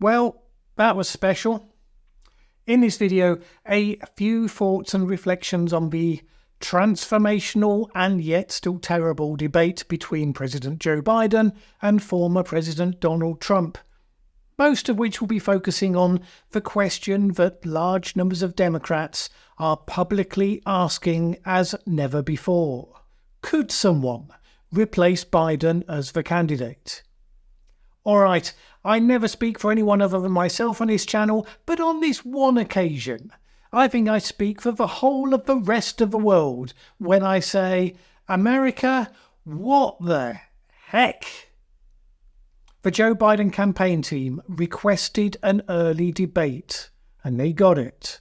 Well, that was special. In this video, a few thoughts and reflections on the transformational and yet still terrible debate between President Joe Biden and former President Donald Trump, most of which will be focusing on the question that large numbers of Democrats are publicly asking as never before. Could someone replace Biden as the candidate? Alright, I never speak for anyone other than myself on this channel, but on this one occasion, I think I speak for the whole of the rest of the world when I say, America, what the heck? The Joe Biden campaign team requested an early debate, and they got it.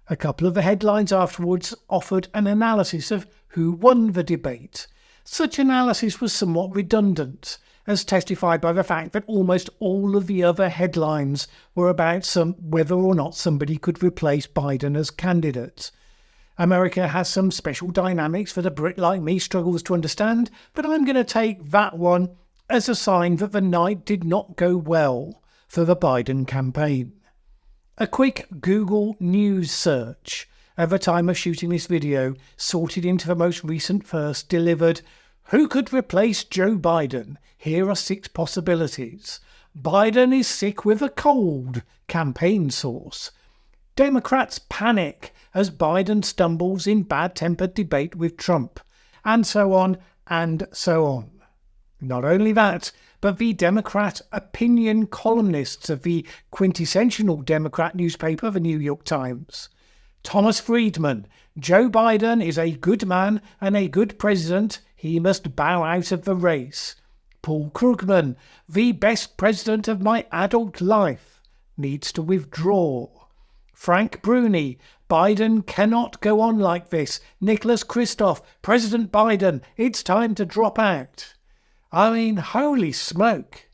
A couple of the headlines afterwards offered an analysis of who won the debate. Such analysis was somewhat redundant, as testified by the fact that almost all of the other headlines were about whether or not somebody could replace Biden as candidate. America has some special dynamics that a Brit like me struggles to understand, but I'm going to take that one as a sign that the night did not go well for the Biden campaign. A quick Google News search at the time of shooting this video sorted into the most recent first delivered, "Who could replace Joe Biden? Here are 6 possibilities. Biden is sick with a cold. Campaign source. Democrats panic as Biden stumbles in bad-tempered debate with Trump." And so on and so on. Not only that, but the Democrat opinion columnists of the quintessential Democrat newspaper, the New York Times. Thomas Friedman, "Joe Biden is a good man and a good president. He must bow out of the race." Paul Krugman, "The best president of my adult life, needs to withdraw." Frank Bruni, "Biden cannot go on like this. Nicholas Kristof, President Biden, it's time to drop out." I mean, holy smoke.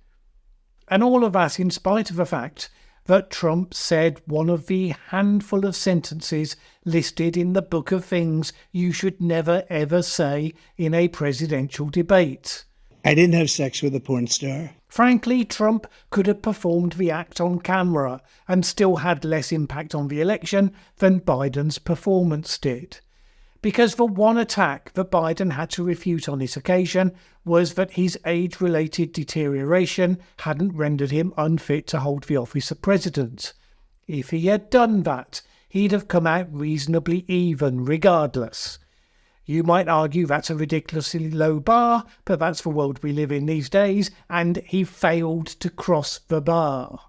And all of that in spite of the fact that Trump said one of the handful of sentences listed in the book of things you should never ever say in a presidential debate. I didn't have sex with a porn star. Frankly, Trump could have performed the act on camera and still had less impact on the election than Biden's performance did. Because the one attack that Biden had to refute on this occasion was that his age-related deterioration hadn't rendered him unfit to hold the office of president. If he had done that, he'd have come out reasonably even regardless. You might argue that's a ridiculously low bar, but that's the world we live in these days, and he failed to cross the bar.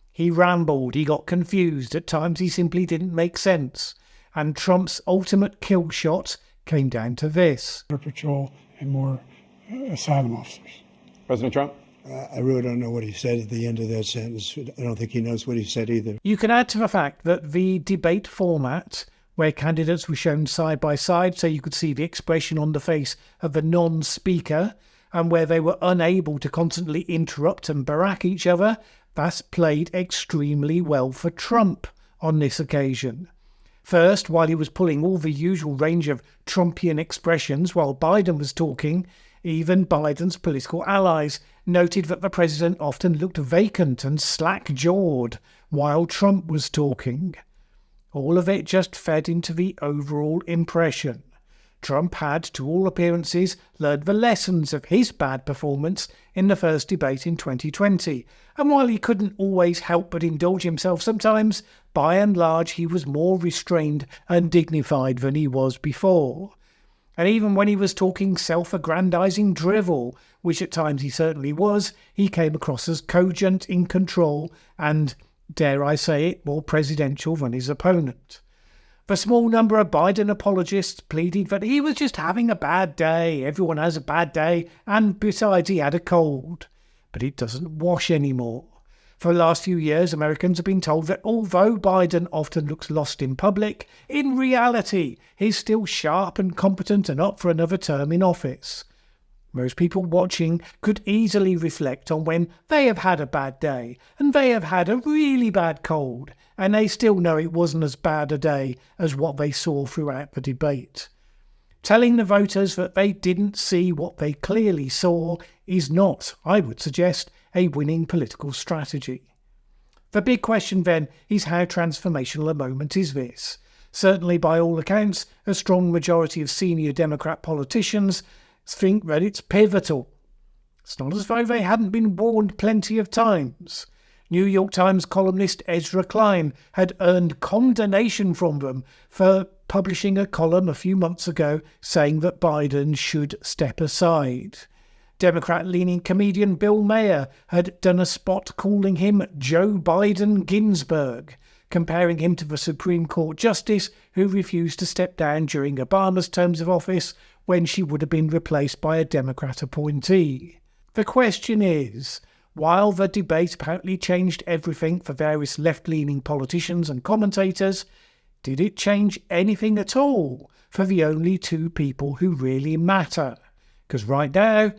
He rambled, he got confused, at times he simply didn't make sense. And Trump's ultimate kill shot came down to this. Border Patrol and more asylum officers. President Trump? I really don't know what he said at the end of that sentence. I don't think he knows what he said either. You can add to the fact that the debate format, where candidates were shown side by side so you could see the expression on the face of the non-speaker, and where they were unable to constantly interrupt and barack each other, that's played extremely well for Trump on this occasion. First, while he was pulling all the usual range of Trumpian expressions while Biden was talking, even Biden's political allies noted that the president often looked vacant and slack-jawed while Trump was talking. All of it just fed into the overall impression. Trump had, to all appearances, learned the lessons of his bad performance in the first debate in 2020, and while he couldn't always help but indulge himself sometimes, by and large he was more restrained and dignified than he was before. And even when he was talking self-aggrandizing drivel, which at times he certainly was, he came across as cogent, in control, and, dare I say it, more presidential than his opponent. The small number of Biden apologists pleaded that he was just having a bad day, everyone has a bad day, and besides he had a cold. But it doesn't wash anymore. For the last few years, Americans have been told that although Biden often looks lost in public, in reality he's still sharp and competent and up for another term in office. Most people watching could easily reflect on when they have had a bad day and they have had a really bad cold, and they still know it wasn't as bad a day as what they saw throughout the debate. Telling the voters that they didn't see what they clearly saw is not, I would suggest, a winning political strategy. The big question then is how transformational a moment is this? Certainly, by all accounts, a strong majority of senior Democrat politicians think that it's pivotal. It's not as though they hadn't been warned plenty of times. New York Times columnist Ezra Klein had earned condemnation from them for publishing a column a few months ago saying that Biden should step aside. Democrat-leaning comedian Bill Maher had done a spot calling him Joe Biden Ginsburg, comparing him to the Supreme Court justice who refused to step down during Obama's terms of office when she would have been replaced by a Democrat appointee. The question is, while the debate apparently changed everything for various left-leaning politicians and commentators, did it change anything at all for the only two people who really matter? Because right now,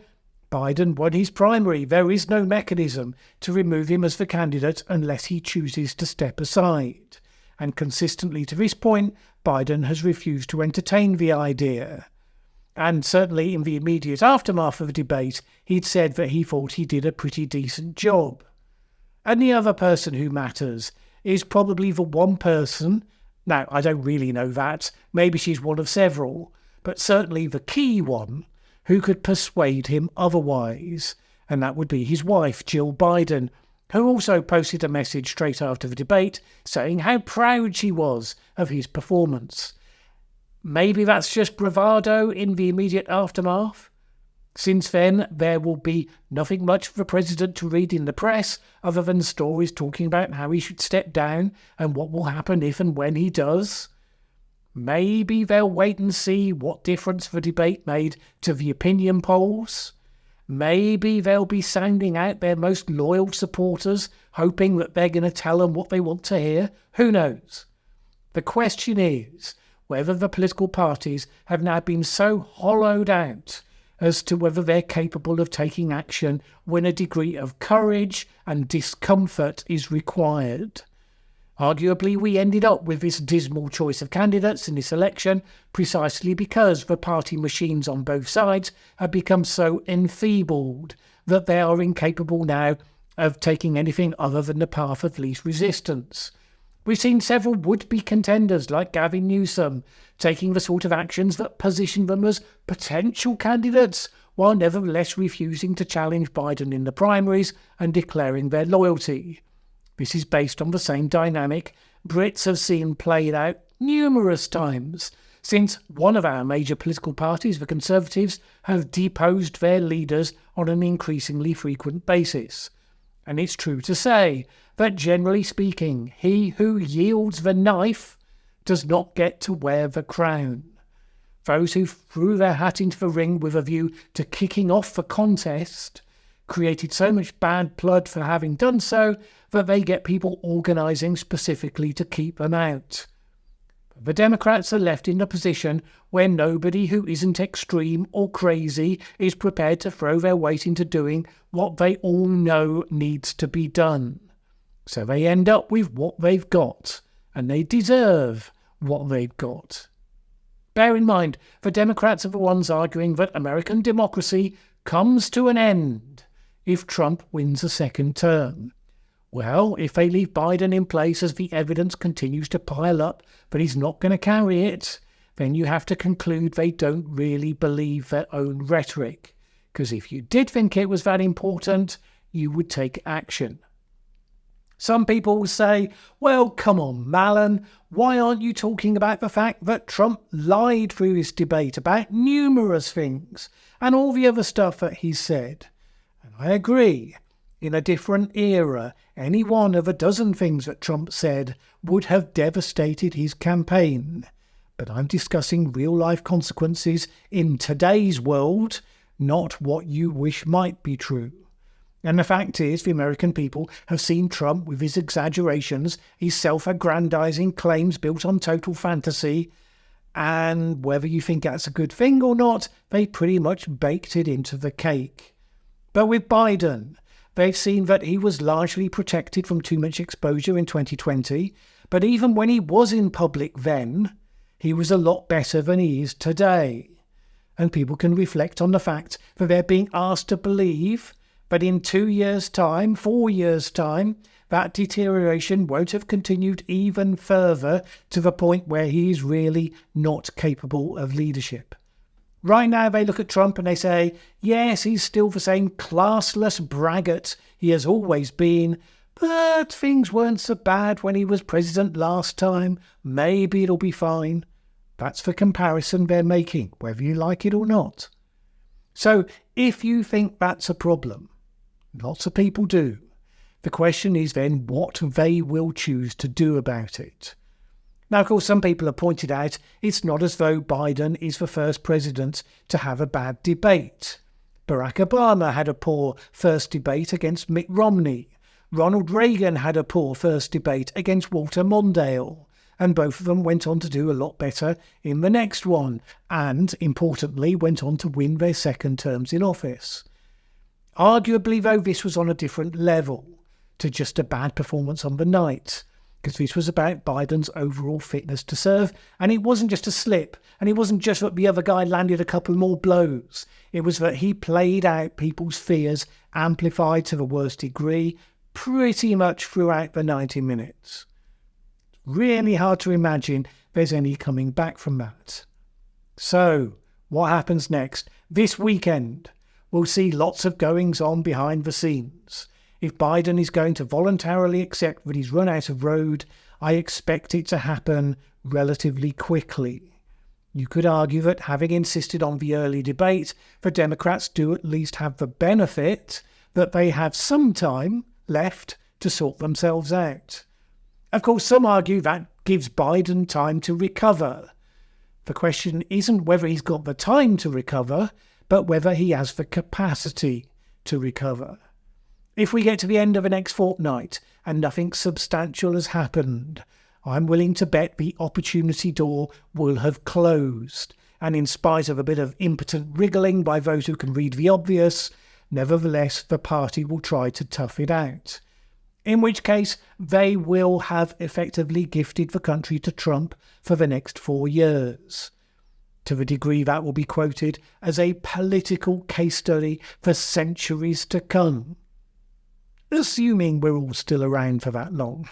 Biden won his primary. There is no mechanism to remove him as the candidate unless he chooses to step aside. And consistently to this point, Biden has refused to entertain the idea. And certainly in the immediate aftermath of the debate, he'd said that he thought he did a pretty decent job. And the other person who matters is probably the one person, now I don't really know that, maybe she's one of several, but certainly the key one, who could persuade him otherwise, and that would be his wife, Jill Biden, who also posted a message straight after the debate saying how proud she was of his performance. Maybe that's just bravado in the immediate aftermath. Since then, there will be nothing much for the president to read in the press other than stories talking about how he should step down and what will happen if and when he does. Maybe they'll wait and see what difference the debate made to the opinion polls. Maybe they'll be sounding out their most loyal supporters, hoping that they're going to tell them what they want to hear. Who knows? The question is whether the political parties have now been so hollowed out as to whether they're capable of taking action when a degree of courage and discomfort is required. Arguably, we ended up with this dismal choice of candidates in this election precisely because the party machines on both sides have become so enfeebled that they are incapable now of taking anything other than the path of least resistance. We've seen several would-be contenders like Gavin Newsom taking the sort of actions that position them as potential candidates while nevertheless refusing to challenge Biden in the primaries and declaring their loyalty. This is based on the same dynamic Brits have seen played out numerous times since one of our major political parties, the Conservatives, have deposed their leaders on an increasingly frequent basis. And it's true to say that, generally speaking, he who yields the knife does not get to wear the crown. Those who threw their hat into the ring with a view to kicking off the contest created so much bad blood for having done so that they get people organising specifically to keep them out. The Democrats are left in a position where nobody who isn't extreme or crazy is prepared to throw their weight into doing what they all know needs to be done. So they end up with what they've got, and they deserve what they've got. Bear in mind, the Democrats are the ones arguing that American democracy comes to an end if Trump wins a second term. Well, if they leave Biden in place as the evidence continues to pile up that he's not going to carry it, then you have to conclude they don't really believe their own rhetoric. Because if you did think it was that important, you would take action. Some people will say, well, come on, Mallen, why aren't you talking about the fact that Trump lied through this debate about numerous things and all the other stuff that he said? And I agree. In a different era, any one of a dozen things that Trump said would have devastated his campaign. But I'm discussing real-life consequences in today's world, not what you wish might be true. And the fact is, the American people have seen Trump with his exaggerations, his self-aggrandizing claims built on total fantasy, and whether you think that's a good thing or not, they pretty much baked it into the cake. But with Biden, they've seen that he was largely protected from too much exposure in 2020, but even when he was in public then, he was a lot better than he is today. And people can reflect on the fact that they're being asked to believe that in 2 years' time, 4 years' time, that deterioration won't have continued even further to the point where he is really not capable of leadership. Right now they look at Trump and they say, yes, he's still the same classless braggart he has always been, but things weren't so bad when he was president last time. Maybe it'll be fine. That's the comparison they're making, whether you like it or not. So if you think that's a problem, lots of people do, the question is then what they will choose to do about it. Now, of course, some people have pointed out it's not as though Biden is the first president to have a bad debate. Barack Obama had a poor first debate against Mitt Romney. Ronald Reagan had a poor first debate against Walter Mondale. And both of them went on to do a lot better in the next one, and, importantly, went on to win their second terms in office. Arguably, though, this was on a different level to just a bad performance on the night, because this was about Biden's overall fitness to serve, and it wasn't just a slip, and it wasn't just that the other guy landed a couple more blows. It was that he played out people's fears, amplified to the worst degree, pretty much throughout the 90 minutes. Really hard to imagine there's any coming back from that. So, what happens next? This weekend, we'll see lots of goings on behind the scenes. If Biden is going to voluntarily accept that he's run out of road, I expect it to happen relatively quickly. You could argue that having insisted on the early debate, the Democrats do at least have the benefit that they have some time left to sort themselves out. Of course, some argue that gives Biden time to recover. The question isn't whether he's got the time to recover, but whether he has the capacity to recover. If we get to the end of the next fortnight and nothing substantial has happened, I'm willing to bet the opportunity door will have closed, and in spite of a bit of impotent wriggling by those who can read the obvious, nevertheless the party will try to tough it out. In which case, they will have effectively gifted the country to Trump for the next 4 years. To the degree that will be quoted as a political case study for centuries to come. Assuming we're all still around for that long.